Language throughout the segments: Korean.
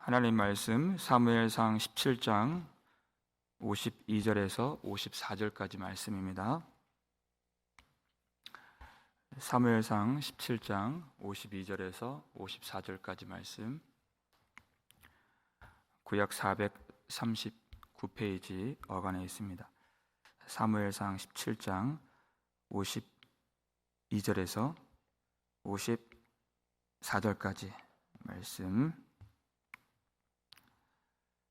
하나님 말씀 사무엘상 17장 52절에서 54절까지 말씀입니다. 사무엘상 17장 52절에서 54절까지 말씀, 구약 439페이지 어간에 있습니다. 사무엘상 17장 52절에서 54절까지 말씀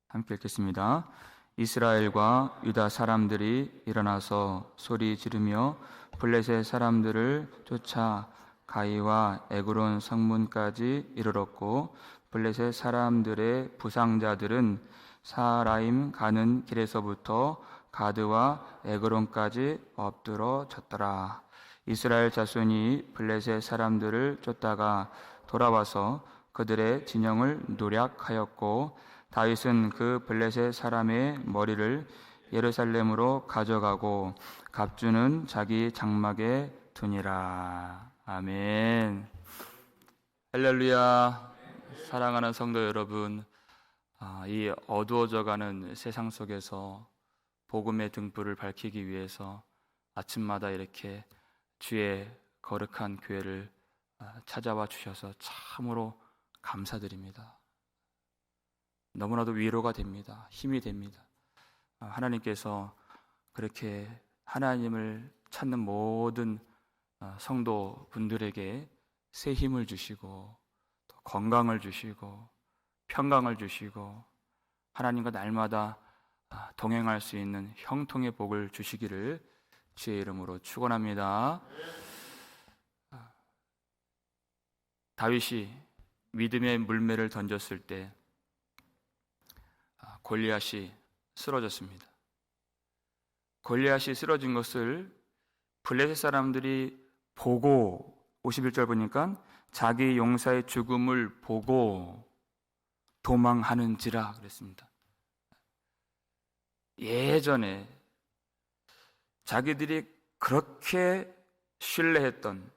함께 읽겠습니다. 이스라엘과 유다 사람들이 일어나서 소리 지르며 블레셋 사람들을 쫓아 가이와 에그론 성문까지 이르렀고, 블레셋 사람들의 부상자들은 사라임 가는 길에서부터 가드와 에그론까지 엎드러 졌더라. 이스라엘 자손이 블레셋 사람들을 쫓다가 돌아와서 그들의 진영을 노략하였고, 다윗은 그 블레셋 사람의 머리를 예루살렘으로 가져가고 갑주는 자기 장막에 두니라. 아멘. 할렐루야. 사랑하는 성도 여러분, 이 어두워져가는 세상 속에서 복음의 등불을 밝히기 위해서 아침마다 이렇게 주의 거룩한 교회를 찾아와 주셔서 참으로 감사드립니다. 너무나도 위로가 됩니다. 힘이 됩니다. 하나님께서 그렇게 하나님을 찾는 모든 성도분들에게 새 힘을 주시고, 또 건강을 주시고, 평강을 주시고, 하나님과 날마다 동행할 수 있는 형통의 복을 주시기를 주의 이름으로 축원합니다. 다윗이 믿음의 물매를 던졌을 때 골리앗이 쓰러졌습니다. 골리앗이 쓰러진 것을 블레셋 사람들이 보고, 51절 보니까 자기 용사의 죽음을 보고 도망하는지라 그랬습니다. 예전에 자기들이 그렇게 신뢰했던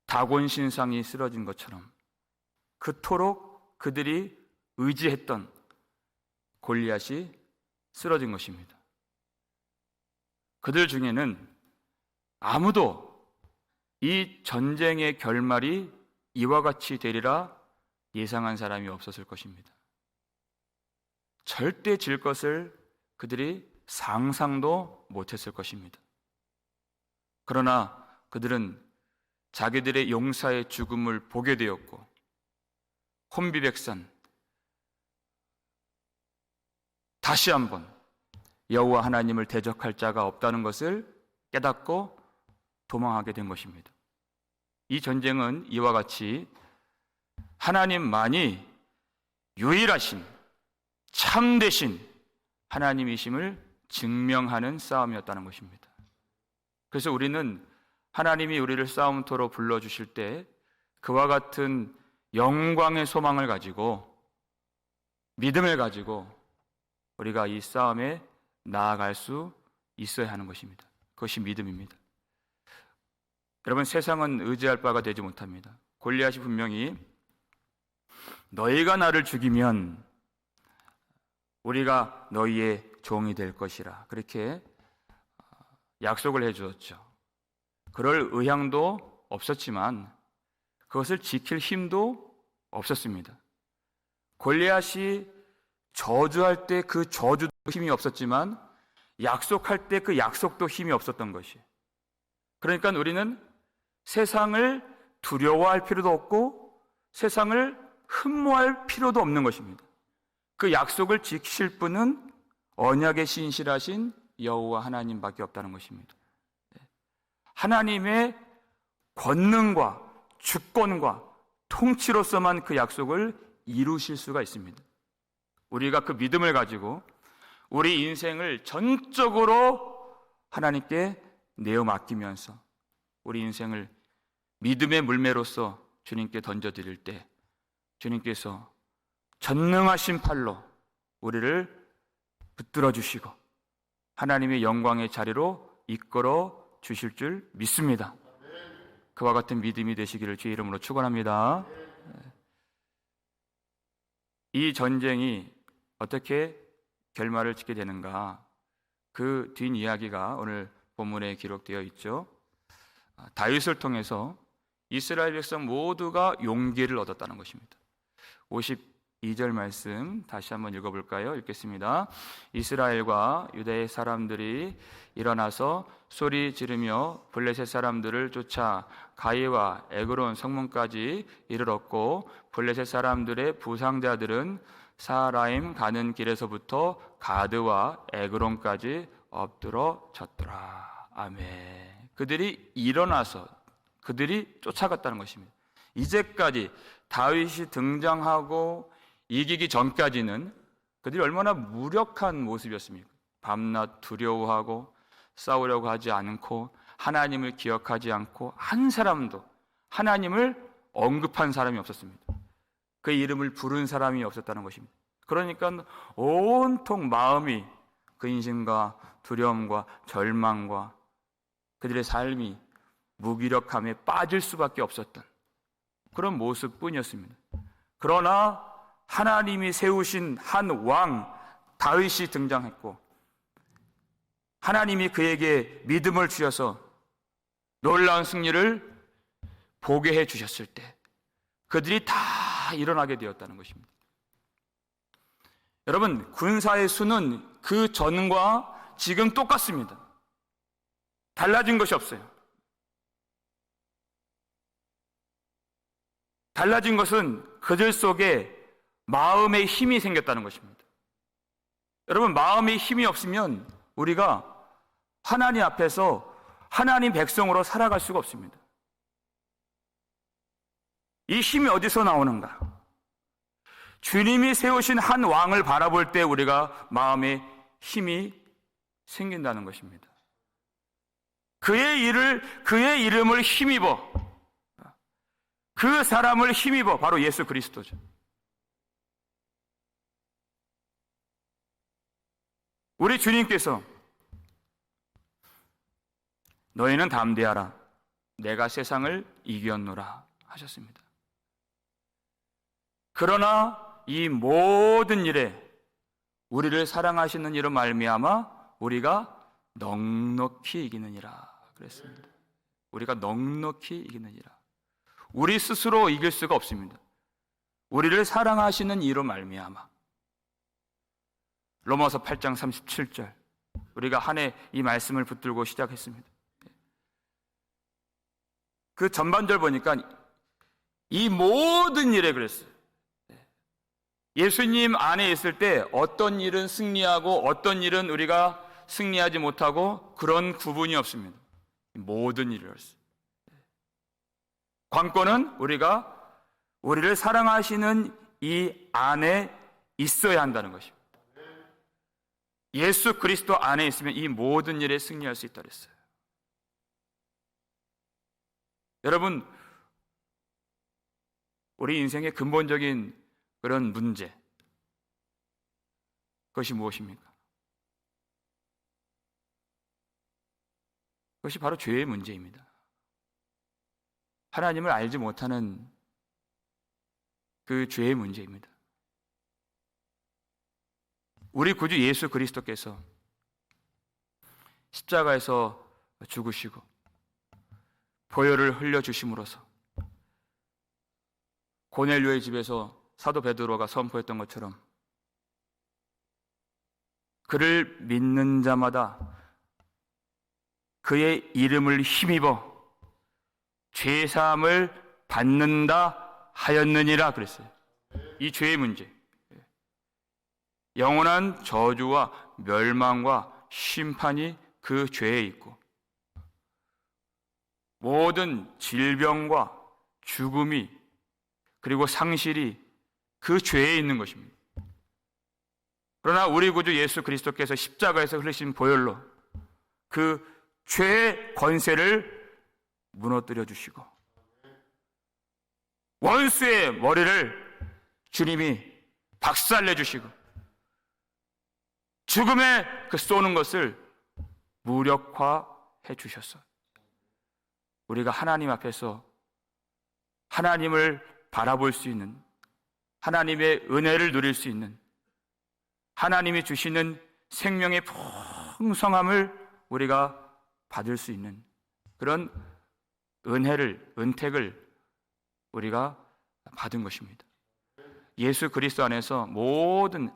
다곤 신상이 쓰러진 것처럼 그토록 그들이 의지했던 골리앗이 쓰러진 것입니다. 그들 중에는 아무도 이 전쟁의 결말이 이와 같이 되리라 예상한 사람이 없었을 것입니다. 절대 질 것을 그들이 상상도 못했을 것입니다. 그러나 그들은 자기들의 용사의 죽음을 보게 되었고, 혼비백산 다시 한번 여호와 하나님을 대적할 자가 없다는 것을 깨닫고 도망하게 된 것입니다. 이 전쟁은 이와 같이 하나님만이 유일하신 참되신 하나님이심을 증명하는 싸움이었다는 것입니다. 그래서 우리는 하나님이 우리를 싸움터로 불러주실 때 그와 같은 영광의 소망을 가지고, 믿음을 가지고 우리가 이 싸움에 나아갈 수 있어야 하는 것입니다. 그것이 믿음입니다. 여러분, 세상은 의지할 바가 되지 못합니다. 골리앗이 분명히 너희가 나를 죽이면 우리가 너희의 종이 될 것이라 그렇게 약속을 해주었죠. 그럴 의향도 없었지만 그것을 지킬 힘도 없었습니다. 골리앗이 저주할 때 그 저주도 힘이 없었지만 약속할 때 그 약속도 힘이 없었던 것이. 그러니까 우리는 세상을 두려워할 필요도 없고 세상을 흠모할 필요도 없는 것입니다. 그 약속을 지키실 분은 언약에 신실하신 여호와 하나님밖에 없다는 것입니다. 하나님의 권능과 주권과 통치로서만 그 약속을 이루실 수가 있습니다. 우리가 그 믿음을 가지고 우리 인생을 전적으로 하나님께 내어 맡기면서 우리 인생을 믿음의 물매로서 주님께 던져드릴 때 주님께서 전능하신 팔로 우리를 붙들어 주시고 하나님의 영광의 자리로 이끌어 주실 줄 믿습니다. 그와 같은 믿음이 되시기를 주의 이름으로 축원합니다. 이 전쟁이 어떻게 결말을 짓게 되는가, 그 뒷이야기가 오늘 본문에 기록되어 있죠. 다윗을 통해서 이스라엘 백성 모두가 용기를 얻었다는 것입니다. 52절 말씀 다시 한번 읽어볼까요? 읽겠습니다. 이스라엘과 유다의 사람들이 일어나서 소리 지르며 블레셋 사람들을 쫓아 가이와 에그론 성문까지 이르렀고, 블레셋 사람들의 부상자들은 사라임 가는 길에서부터 가드와 에그론까지 엎드러 졌더라. 아멘. 그들이 일어나서 그들이 쫓아갔다는 것입니다. 이제까지 다윗이 등장하고 이기기 전까지는 그들이 얼마나 무력한 모습이었습니까? 밤낮 두려워하고 싸우려고 하지 않고 하나님을 기억하지 않고 한 사람도 하나님을 언급한 사람이 없었습니다. 그 이름을 부른 사람이 없었다는 것입니다. 그러니까 온통 마음이 근심과 두려움과 절망과 그들의 삶이 무기력함에 빠질 수밖에 없었던 그런 모습뿐이었습니다. 그러나 하나님이 세우신 한 왕 다윗이 등장했고, 하나님이 그에게 믿음을 주셔서 놀라운 승리를 보게 해 주셨을 때 그들이 다 일어나게 되었다는 것입니다. 여러분, 군사의 수는 그 전과 지금 똑같습니다. 달라진 것이 없어요. 달라진 것은 그들 속에 마음의 힘이 생겼다는 것입니다. 여러분, 마음의 힘이 없으면 우리가 하나님 앞에서 하나님 백성으로 살아갈 수가 없습니다. 이 힘이 어디서 나오는가? 주님이 세우신 한 왕을 바라볼 때 우리가 마음에 힘이 생긴다는 것입니다. 그의 이름을 힘입어, 그 사람을 힘입어, 바로 예수 그리스도죠. 우리 주님께서 너희는 담대하라, 내가 세상을 이겼노라 하셨습니다. 그러나 이 모든 일에 우리를 사랑하시는 이로 말미암아 우리가 넉넉히 이기느니라 그랬습니다. 우리가 넉넉히 이기느니라. 우리 스스로 이길 수가 없습니다. 우리를 사랑하시는 이로 말미암아. 로마서 8장 37절, 우리가 한 해 이 말씀을 붙들고 시작했습니다. 그 전반절 보니까 이 모든 일에 그랬어요. 예수님 안에 있을 때 어떤 일은 승리하고 어떤 일은 우리가 승리하지 못하고 그런 구분이 없습니다. 모든 일이었어요. 관건은 우리를 사랑하시는 이 안에 있어야 한다는 것입니다. 예수 그리스도 안에 있으면 이 모든 일에 승리할 수 있다 그랬어요. 여러분, 우리 인생의 근본적인 그런 문제, 그것이 무엇입니까? 그것이 바로 죄의 문제입니다. 하나님을 알지 못하는 그 죄의 문제입니다. 우리 구주 예수 그리스도께서 십자가에서 죽으시고 보혈을 흘려주심으로써 고넬료의 집에서 사도 베드로가 선포했던 것처럼 그를 믿는 자마다 그의 이름을 힘입어 죄사함을 받는다 하였느니라 그랬어요. 이 죄의 문제, 영원한 저주와 멸망과 심판이 그 죄에 있고 모든 질병과 죽음이 그리고 상실이 그 죄에 있는 것입니다. 그러나 우리 구주 예수 그리스도께서 십자가에서 흘리신 보혈로 그 죄의 권세를 무너뜨려 주시고 원수의 머리를 주님이 박살내 주시고 죽음에 그 쏘는 것을 무력화해 주셨어. 우리가 하나님 앞에서 하나님을 바라볼 수 있는, 하나님의 은혜를 누릴 수 있는, 하나님이 주시는 생명의 풍성함을 우리가 받을 수 있는 그런 은택을 우리가 받은 것입니다. 예수 그리스도 안에서 모든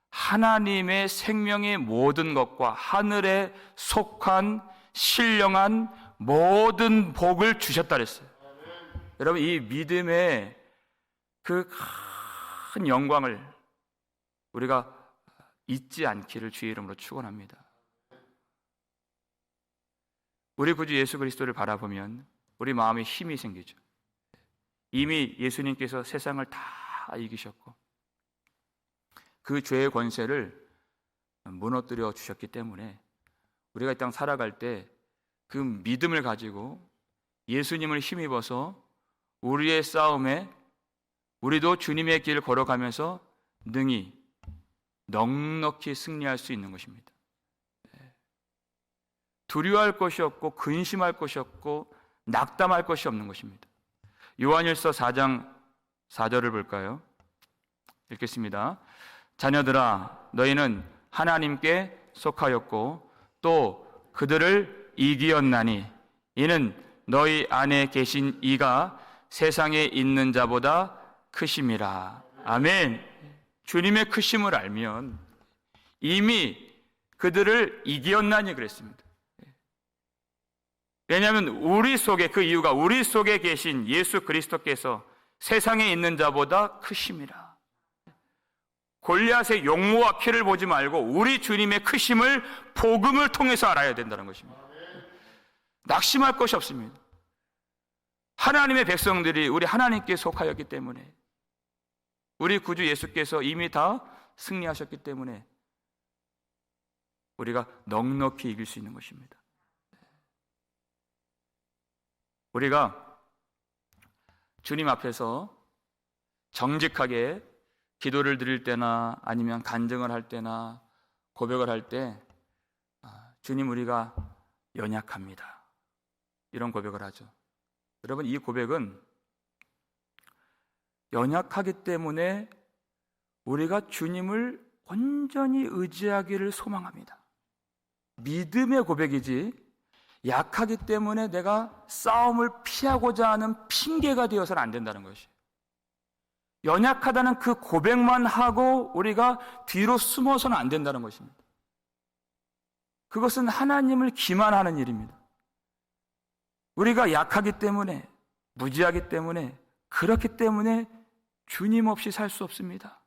하나님의 생명의 모든 것과 하늘에 속한 신령한 모든 복을 주셨다 그랬어요. 여러분, 이 믿음의 그 큰 영광을 우리가 잊지 않기를 주의 이름으로 축원합니다. 우리 구주 예수 그리스도를 바라보면 우리 마음에 힘이 생기죠. 이미 예수님께서 세상을 다 이기셨고 그 죄의 권세를 무너뜨려 주셨기 때문에 우리가 이 땅 살아갈 때 그 믿음을 가지고 예수님을 힘입어서 우리의 싸움에 우리도 주님의 길을 걸어가면서 능히 넉넉히 승리할 수 있는 것입니다. 두려워할 것이 없고 근심할 것이 없고 낙담할 것이 없는 것입니다. 요한일서 4장 4절을 볼까요? 읽겠습니다. 자녀들아, 너희는 하나님께 속하였고 또 그들을 이기었나니 이는 너희 안에 계신 이가 세상에 있는 자보다 크심이라. 아멘. 주님의 크심을 알면 이미 그들을 이기었나니 그랬습니다. 왜냐하면 우리 속에, 그 이유가 우리 속에 계신 예수 그리스도께서 세상에 있는 자보다 크심이라. 골리앗의 용모와 피를 보지 말고 우리 주님의 크심을 복음을 통해서 알아야 된다는 것입니다. 낙심할 것이 없습니다. 하나님의 백성들이 우리 하나님께 속하였기 때문에, 우리 구주 예수께서 이미 다 승리하셨기 때문에 우리가 넉넉히 이길 수 있는 것입니다. 우리가 주님 앞에서 정직하게 기도를 드릴 때나 아니면 간증을 할 때나 고백을 할 때 주님, 우리가 연약합니다, 이런 고백을 하죠. 여러분, 이 고백은 연약하기 때문에 우리가 주님을 온전히 의지하기를 소망합니다. 믿음의 고백이지 약하기 때문에 내가 싸움을 피하고자 하는 핑계가 되어서는 안 된다는 것이에요. 연약하다는 그 고백만 하고 우리가 뒤로 숨어서는 안 된다는 것입니다. 그것은 하나님을 기만하는 일입니다. 우리가 약하기 때문에, 무지하기 때문에, 그렇기 때문에 주님 없이 살 수 없습니다.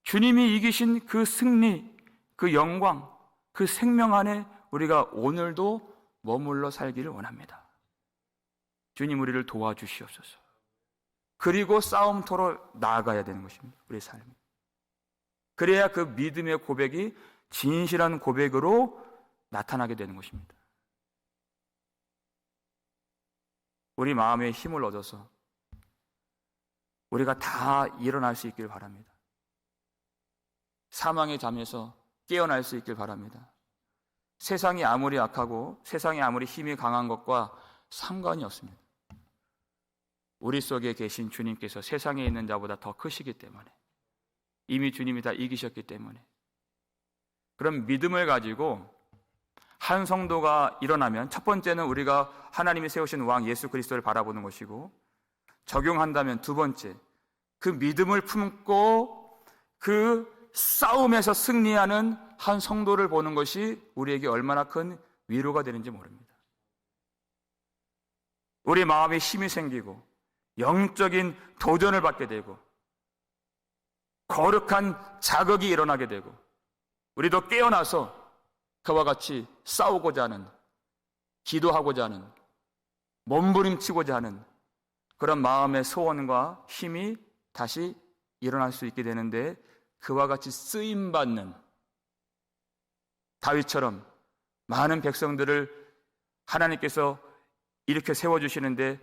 주님이 이기신 그 승리, 그 영광, 그 생명 안에 우리가 오늘도 머물러 살기를 원합니다. 주님, 우리를 도와주시옵소서. 그리고 싸움터로 나아가야 되는 것입니다. 우리의 삶이. 그래야 그 믿음의 고백이 진실한 고백으로 나타나게 되는 것입니다. 우리 마음에 힘을 얻어서 우리가 다 일어날 수 있길 바랍니다. 사망의 잠에서 깨어날 수 있길 바랍니다. 세상이 아무리 악하고 세상이 아무리 힘이 강한 것과 상관이 없습니다. 우리 속에 계신 주님께서 세상에 있는 자보다 더 크시기 때문에, 이미 주님이 다 이기셨기 때문에, 그럼 믿음을 가지고 한 성도가 일어나면 첫 번째는 우리가 하나님이 세우신 왕 예수 그리스도를 바라보는 것이고, 적용한다면 두 번째, 그 믿음을 품고 그 싸움에서 승리하는 한 성도를 보는 것이 우리에게 얼마나 큰 위로가 되는지 모릅니다. 우리 마음에 힘이 생기고 영적인 도전을 받게 되고 거룩한 자극이 일어나게 되고 우리도 깨어나서 그와 같이 싸우고자 하는, 기도하고자 하는, 몸부림치고자 하는 그런 마음의 소원과 힘이 다시 일어날 수 있게 되는데, 그와 같이 쓰임받는 다윗처럼 많은 백성들을 하나님께서 이렇게 세워주시는데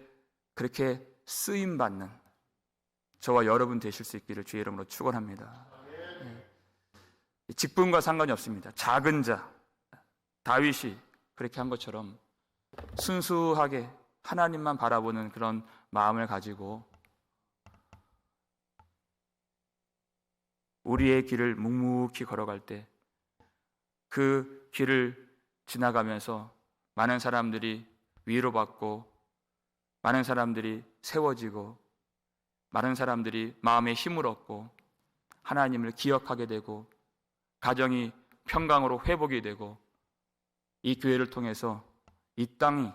그렇게 쓰임받는 저와 여러분 되실 수 있기를 주의 이름으로 축원합니다. 직분과 상관이 없습니다. 작은 자, 다윗이 그렇게 한 것처럼 순수하게 하나님만 바라보는 그런 마음을 가지고 우리의 길을 묵묵히 걸어갈 때 그 길을 지나가면서 많은 사람들이 위로받고, 많은 사람들이 세워지고, 많은 사람들이 마음의 힘을 얻고 하나님을 기억하게 되고, 가정이 평강으로 회복이 되고, 이 교회를 통해서 이 땅이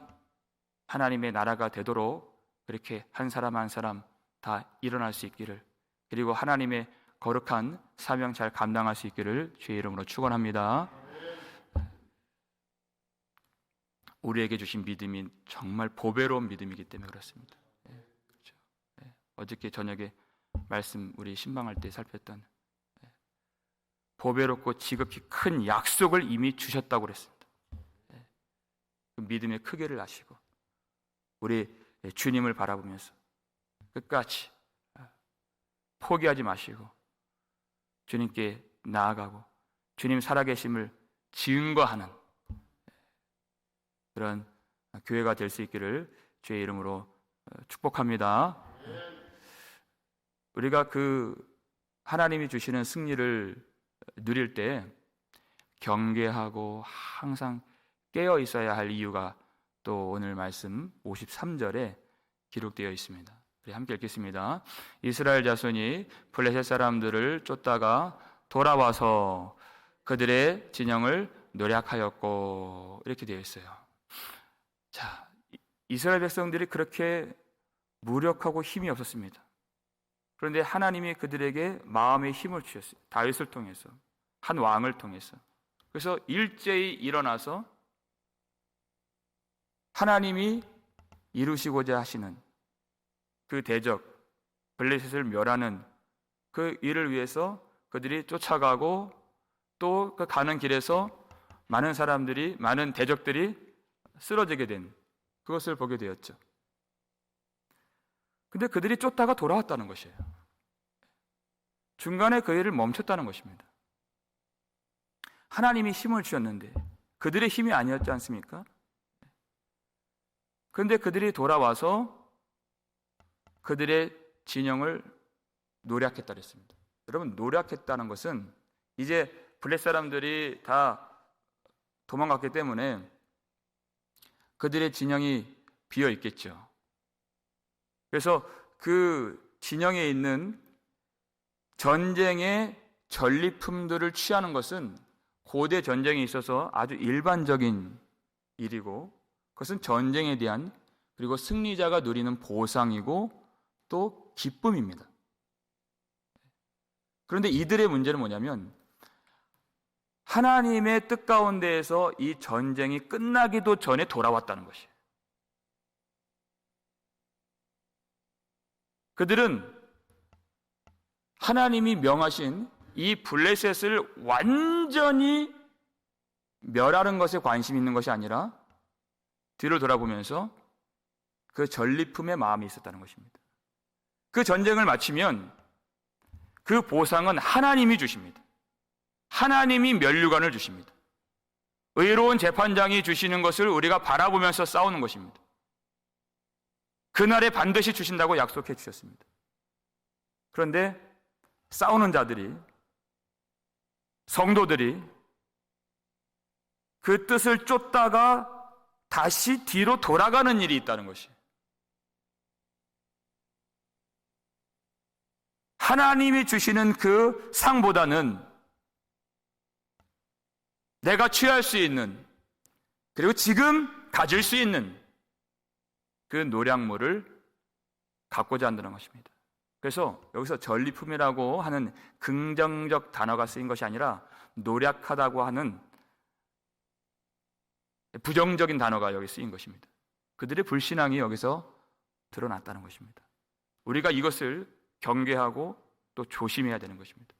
하나님의 나라가 되도록 그렇게 한 사람 한 사람 다 일어날 수 있기를, 그리고 하나님의 거룩한 사명 잘 감당할 수 있기를 주의 이름으로 축원합니다. 우리에게 주신 믿음이 정말 보배로운 믿음이기 때문에 그렇습니다. 그렇죠. 어저께 저녁에 말씀 우리 신방할 때 살폈던 보배롭고 지극히 큰 약속을 이미 주셨다고 그랬습니다. 그 믿음의 크기를 아시고 우리 주님을 바라보면서 끝까지 포기하지 마시고 주님께 나아가고 주님 살아계심을 증거하는 그런 교회가 될 수 있기를 주의 이름으로 축복합니다. 우리가 그 하나님이 주시는 승리를 누릴 때 경계하고 항상 깨어 있어야 할 이유가 또 오늘 말씀 53절에 기록되어 있습니다. 우리 함께 읽겠습니다. 이스라엘 자손이 블레셋 사람들을 쫓다가 돌아와서 그들의 진영을 노략하였고, 이렇게 되어 있어요. 자, 이스라엘 백성들이 그렇게 무력하고 힘이 없었습니다. 그런데 하나님이 그들에게 마음의 힘을 주셨어요. 다윗을 통해서, 한 왕을 통해서. 그래서 일제히 일어나서 하나님이 이루시고자 하시는 그 대적, 블레셋을 멸하는 그 일을 위해서 그들이 쫓아가고, 또 그 가는 길에서 많은 사람들이, 많은 대적들이 쓰러지게 된 그것을 보게 되었죠. 근데 그들이 쫓다가 돌아왔다는 것이에요. 중간에 그 일을 멈췄다는 것입니다. 하나님이 힘을 주셨는데 그들의 힘이 아니었지 않습니까? 그런데 그들이 돌아와서 그들의 진영을 노략했다 그랬습니다. 여러분, 노략했다는 것은 이제 블레셋 사람들이 다 도망갔기 때문에 그들의 진영이 비어 있겠죠. 그래서 그 진영에 있는 전쟁의 전리품들을 취하는 것은 고대 전쟁에 있어서 아주 일반적인 일이고, 그것은 전쟁에 대한, 그리고 승리자가 누리는 보상이고 또 기쁨입니다. 그런데 이들의 문제는 뭐냐면 하나님의 뜻 가운데에서 이 전쟁이 끝나기도 전에 돌아왔다는 것이에요. 그들은 하나님이 명하신 이 블레셋을 완전히 멸하는 것에 관심이 있는 것이 아니라 뒤를 돌아보면서 그 전리품의 마음이 있었다는 것입니다. 그 전쟁을 마치면 그 보상은 하나님이 주십니다. 하나님이 면류관을 주십니다. 의로운 재판장이 주시는 것을 우리가 바라보면서 싸우는 것입니다. 그날에 반드시 주신다고 약속해 주셨습니다. 그런데 싸우는 자들이, 성도들이 그 뜻을 쫓다가 다시 뒤로 돌아가는 일이 있다는 것이에요. 하나님이 주시는 그 상보다는 내가 취할 수 있는, 그리고 지금 가질 수 있는 그 노략물을 갖고자 한다는 것입니다. 그래서 여기서 전리품이라고 하는 긍정적 단어가 쓰인 것이 아니라 노략하다고 하는 부정적인 단어가 여기 쓰인 것입니다. 그들의 불신앙이 여기서 드러났다는 것입니다. 우리가 이것을 경계하고 또 조심해야 되는 것입니다.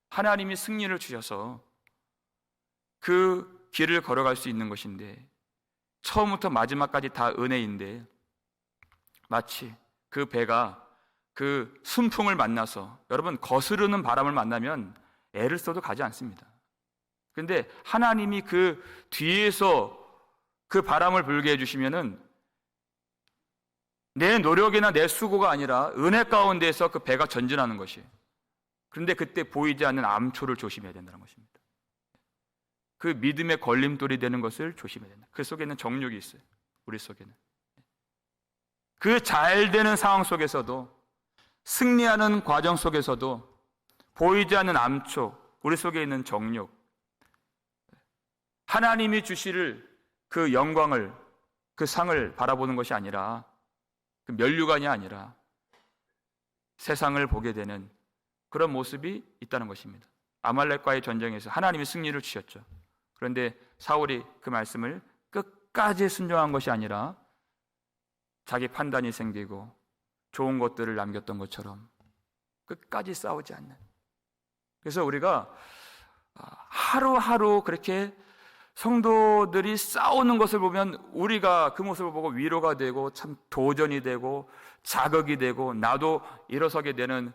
하나님이 승리를 주셔서 그 길을 걸어갈 수 있는 것인데, 처음부터 마지막까지 다 은혜인데, 마치 그 배가 그 순풍을 만나서, 여러분 거스르는 바람을 만나면 애를 써도 가지 않습니다. 그런데 하나님이 그 뒤에서 그 바람을 불게 해주시면은 내 노력이나 내 수고가 아니라 은혜 가운데에서 그 배가 전진하는 것이에요. 그런데 그때 보이지 않는 암초를 조심해야 된다는 것입니다. 그 믿음의 걸림돌이 되는 것을 조심해야 된다. 그 속에는 정욕이 있어요. 우리 속에는. 그 잘 되는 상황 속에서도, 승리하는 과정 속에서도 보이지 않는 암초, 우리 속에 있는 정욕, 하나님이 주실 그 영광을, 그 상을 바라보는 것이 아니라, 그 면류관이 아니라 세상을 보게 되는 그런 모습이 있다는 것입니다. 아말렉과의 전쟁에서 하나님이 승리를 주셨죠. 그런데 사울이 그 말씀을 끝까지 순종한 것이 아니라 자기 판단이 생기고 좋은 것들을 남겼던 것처럼 끝까지 싸우지 않는. 그래서 우리가 하루하루 그렇게 성도들이 싸우는 것을 보면 우리가 그 모습을 보고 위로가 되고 참 도전이 되고 자극이 되고 나도 일어서게 되는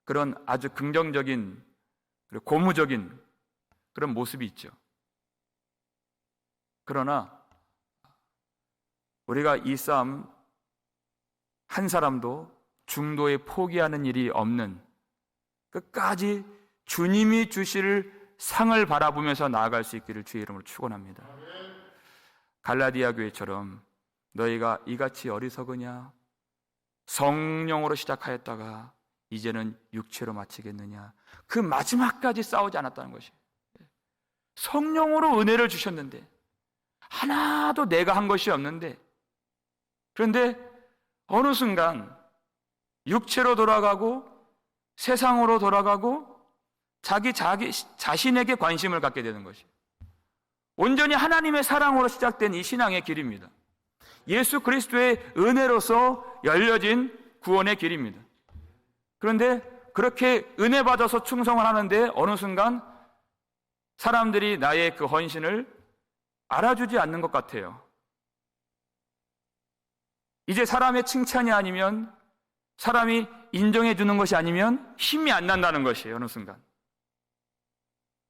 그런 아주 긍정적인, 고무적인 그런 모습이 있죠. 그러나 우리가 이 싸움 한 사람도 중도에 포기하는 일이 없는, 끝까지 주님이 주실 상을 바라보면서 나아갈 수 있기를 주의 이름으로 축원합니다. 갈라디아 교회처럼 너희가 이같이 어리석으냐, 성령으로 시작하였다가 이제는 육체로 마치겠느냐, 그 마지막까지 싸우지 않았다는 것이. 성령으로 은혜를 주셨는데 하나도 내가 한 것이 없는데, 그런데 어느 순간 육체로 돌아가고 세상으로 돌아가고 자기 자신에게 관심을 갖게 되는 것이, 온전히 하나님의 사랑으로 시작된 이 신앙의 길입니다. 예수 그리스도의 은혜로서 열려진 구원의 길입니다. 그런데 그렇게 은혜 받아서 충성을 하는데 어느 순간 사람들이 나의 그 헌신을 알아주지 않는 것 같아요. 이제 사람의 칭찬이 아니면, 사람이 인정해 주는 것이 아니면 힘이 안 난다는 것이에요. 어느 순간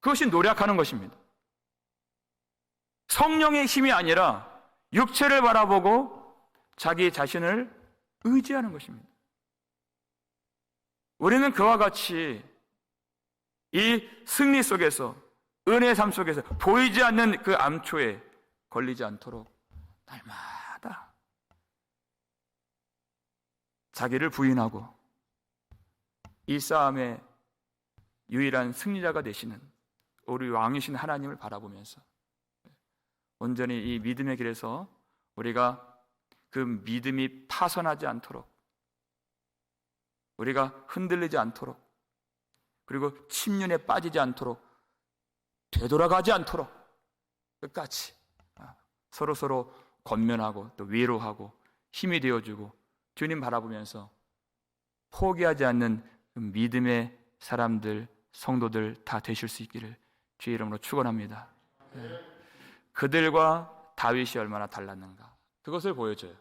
그것이 노력하는 것입니다. 성령의 힘이 아니라 육체를 바라보고 자기 자신을 의지하는 것입니다. 우리는 그와 같이 이 승리 속에서, 은혜의 삶 속에서 보이지 않는 그 암초에 걸리지 않도록 날마다 자기를 부인하고 이 싸움의 유일한 승리자가 되시는 우리 왕이신 하나님을 바라보면서 온전히 이 믿음의 길에서 우리가 그 믿음이 파손하지 않도록, 우리가 흔들리지 않도록, 그리고 침륜에 빠지지 않도록, 되돌아가지 않도록 끝까지 서로 권면하고 또 위로하고 힘이 되어주고 주님 바라보면서 포기하지 않는 믿음의 사람들, 성도들 다 되실 수 있기를 주의 이름으로 축원합니다. 그들과 다윗이 얼마나 달랐는가, 그것을 보여줘요.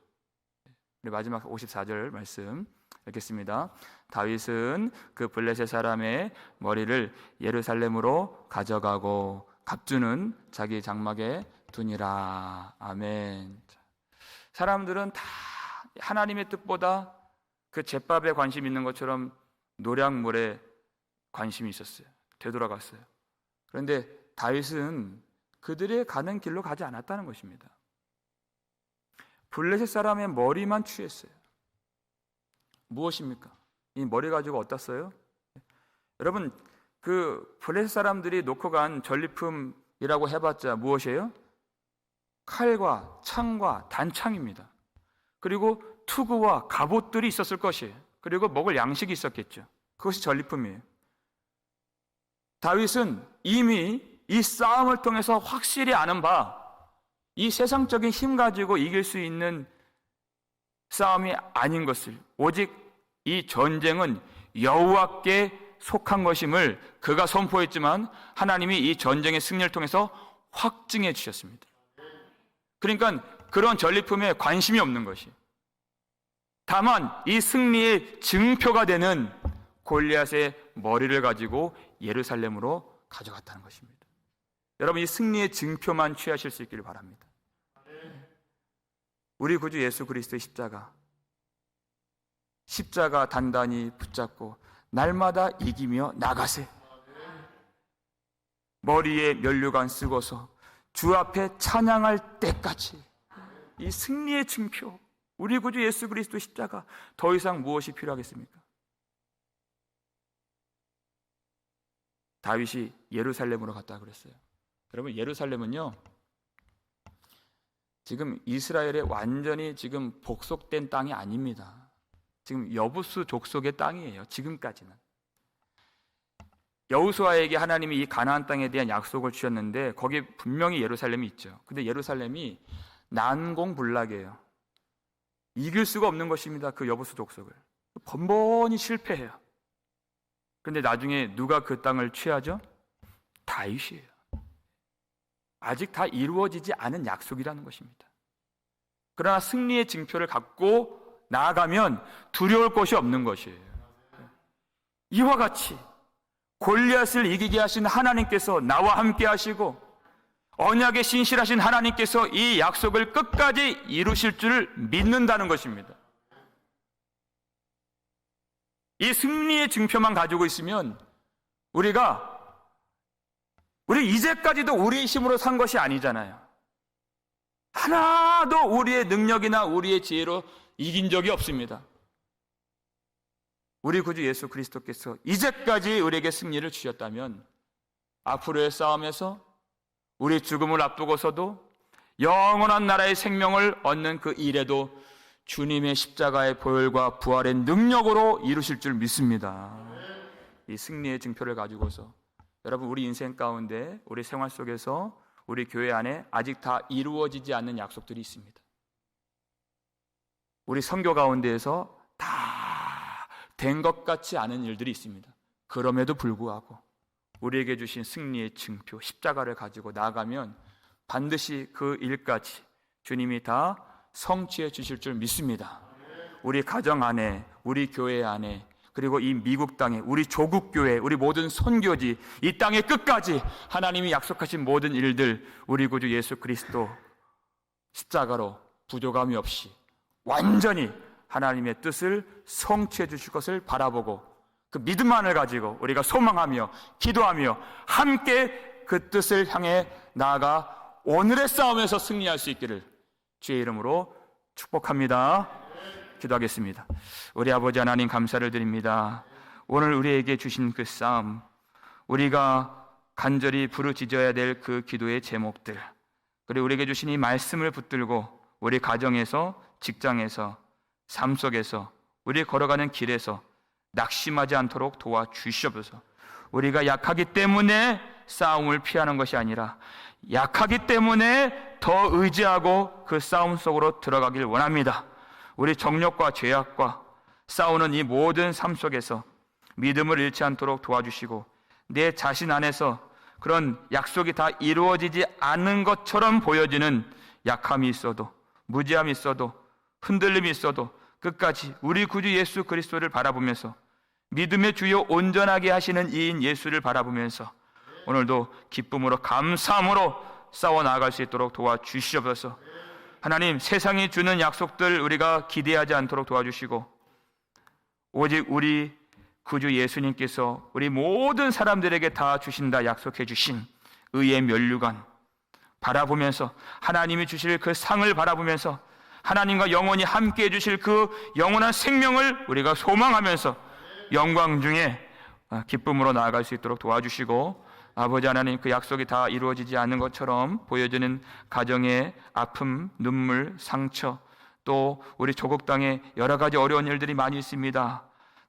우리 마지막 54절 말씀 읽겠습니다. 다윗은 그 블레셋 사람의 머리를 예루살렘으로 가져가고 갑주는 자기 장막에 두니라. 아멘. 사람들은 다 하나님의 뜻보다 그 잿밥에 관심 있는 것처럼 노략물에 관심이 있었어요. 되돌아갔어요. 그런데 다윗은 그들의 가는 길로 가지 않았다는 것입니다. 블레셋 사람의 머리만 취했어요. 무엇입니까? 이 머리 가지고 어디다 써요? 여러분, 그 블레셋 사람들이 놓고 간 전리품이라고 해봤자 무엇이에요? 칼과 창과 단창입니다. 그리고 투구와 갑옷들이 있었을 것이에요. 그리고 먹을 양식이 있었겠죠. 그것이 전리품이에요. 다윗은 이미 이 싸움을 통해서 확실히 아는 바, 이 세상적인 힘 가지고 이길 수 있는 싸움이 아닌 것을, 오직 이 전쟁은 여호와께 속한 것임을 그가 선포했지만 하나님이 이 전쟁의 승리를 통해서 확증해 주셨습니다. 그러니까 그런 전리품에 관심이 없는 것이, 다만 이 승리의 증표가 되는 골리앗의 머리를 가지고 예루살렘으로 가져갔다는 것입니다. 여러분, 이 승리의 증표만 취하실 수 있기를 바랍니다. 우리 구주 예수 그리스도의 십자가 단단히 붙잡고 날마다 이기며 나가세. 머리에 면류관 쓰고서 주 앞에 찬양할 때까지. 이 승리의 증표, 우리 구주 예수 그리스도 십자가, 더 이상 무엇이 필요하겠습니까? 다윗이 예루살렘으로 갔다 그랬어요. 여러분, 예루살렘은요, 지금 이스라엘의 완전히 지금 복속된 땅이 아닙니다. 지금 여부수 족속의 땅이에요. 지금까지는. 여호수아에게 하나님이 이 가나안 땅에 대한 약속을 주셨는데 거기에 분명히 예루살렘이 있죠. 근데 예루살렘이 난공불락이에요. 이길 수가 없는 것입니다. 그 여부수 족속을. 번번이 실패해요. 그런데 나중에 누가 그 땅을 취하죠? 다윗이에요. 아직 다 이루어지지 않은 약속이라는 것입니다. 그러나 승리의 징표를 갖고 나아가면 두려울 것이 없는 것이에요. 이와 같이 골리앗을 이기게 하신 하나님께서 나와 함께 하시고 언약에 신실하신 하나님께서 이 약속을 끝까지 이루실 줄 믿는다는 것입니다. 이 승리의 증표만 가지고 있으면 우리 이제까지도 우리의 힘으로 산 것이 아니잖아요. 하나도 우리의 능력이나 우리의 지혜로 이긴 적이 없습니다. 우리 구주 예수 그리스도께서 이제까지 우리에게 승리를 주셨다면 앞으로의 싸움에서 우리 죽음을 앞두고서도 영원한 나라의 생명을 얻는 그 일에도 주님의 십자가의 보혈과 부활의 능력으로 이루실 줄 믿습니다. 이 승리의 증표를 가지고서 여러분, 우리 인생 가운데, 우리 생활 속에서, 우리 교회 안에 아직 다 이루어지지 않는 약속들이 있습니다. 우리 선교 가운데에서 다 된 것 같지 않은 일들이 있습니다. 그럼에도 불구하고 우리에게 주신 승리의 증표, 십자가를 가지고 나아가면 반드시 그 일까지 주님이 다 성취해 주실 줄 믿습니다. 우리 가정 안에, 우리 교회 안에, 그리고 이 미국 땅에, 우리 조국 교회, 우리 모든 선교지, 이 땅의 끝까지 하나님이 약속하신 모든 일들, 우리 구주 예수 그리스도 십자가로 부족함이 없이 완전히 하나님의 뜻을 성취해 주실 것을 바라보고 그 믿음만을 가지고 우리가 소망하며 기도하며 함께 그 뜻을 향해 나아가 오늘의 싸움에서 승리할 수 있기를 주의 이름으로 축복합니다. 기도하겠습니다. 우리 아버지 하나님, 감사를 드립니다. 오늘 우리에게 주신 그 싸움, 우리가 간절히 부르짖어야 될 그 기도의 제목들, 그리고 우리에게 주신 이 말씀을 붙들고 우리 가정에서, 직장에서, 삶 속에서, 우리 걸어가는 길에서 낙심하지 않도록 도와주시옵소서. 우리가 약하기 때문에 싸움을 피하는 것이 아니라 약하기 때문에 더 의지하고 그 싸움 속으로 들어가길 원합니다. 우리 정욕과 죄악과 싸우는 이 모든 삶 속에서 믿음을 잃지 않도록 도와주시고 내 자신 안에서 그런 약속이 다 이루어지지 않은 것처럼 보여지는 약함이 있어도, 무지함이 있어도, 흔들림이 있어도 끝까지 우리 구주 예수 그리스도를 바라보면서 믿음의 주요 온전하게 하시는 이인 예수를 바라보면서 오늘도 기쁨으로 감사함으로 싸워 나아갈 수 있도록 도와주시옵소서. 하나님, 세상이 주는 약속들 우리가 기대하지 않도록 도와주시고 오직 우리 구주 예수님께서 우리 모든 사람들에게 다 주신다 약속해 주신 의의 면류관 바라보면서 하나님이 주실 그 상을 바라보면서 하나님과 영원히 함께 해주실 그 영원한 생명을 우리가 소망하면서 영광 중에 기쁨으로 나아갈 수 있도록 도와주시고 아버지 하나님, 그 약속이 다 이루어지지 않는 것처럼 보여지는 가정의 아픔, 눈물, 상처, 또 우리 조국 땅에 여러 가지 어려운 일들이 많이 있습니다.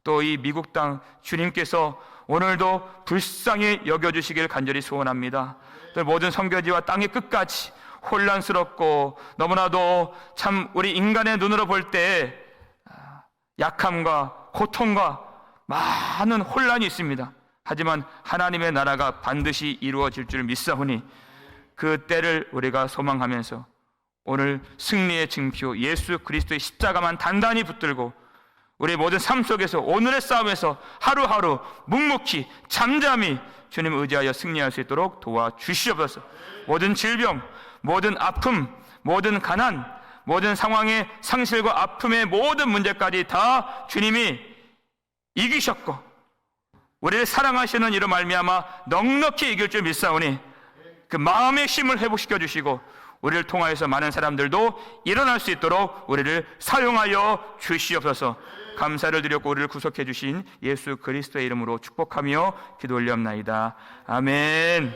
또 이 미국 땅 주님께서 오늘도 불쌍히 여겨주시길 간절히 소원합니다. 또 모든 선교지와 땅의 끝까지 혼란스럽고 너무나도 참 우리 인간의 눈으로 볼 때 약함과 고통과 많은 혼란이 있습니다. 하지만 하나님의 나라가 반드시 이루어질 줄 믿사오니 그 때를 우리가 소망하면서 오늘 승리의 징표 예수 그리스도의 십자가만 단단히 붙들고 우리 모든 삶 속에서 오늘의 싸움에서 하루하루 묵묵히 잠잠히 주님 의지하여 승리할 수 있도록 도와주시옵소서. 모든 질병, 모든 아픔, 모든 가난, 모든 상황의 상실과 아픔의 모든 문제까지 다 주님이 이기셨고 우리를 사랑하시는 이로 말미암아 넉넉히 이길 줄 믿사오니 그 마음의 힘을 회복시켜 주시고 우리를 통하여서 많은 사람들도 일어날 수 있도록 우리를 사용하여 주시옵소서. 감사를 드렸고 우리를 구속해 주신 예수 그리스도의 이름으로 축복하며 기도 올리옵나이다. 아멘.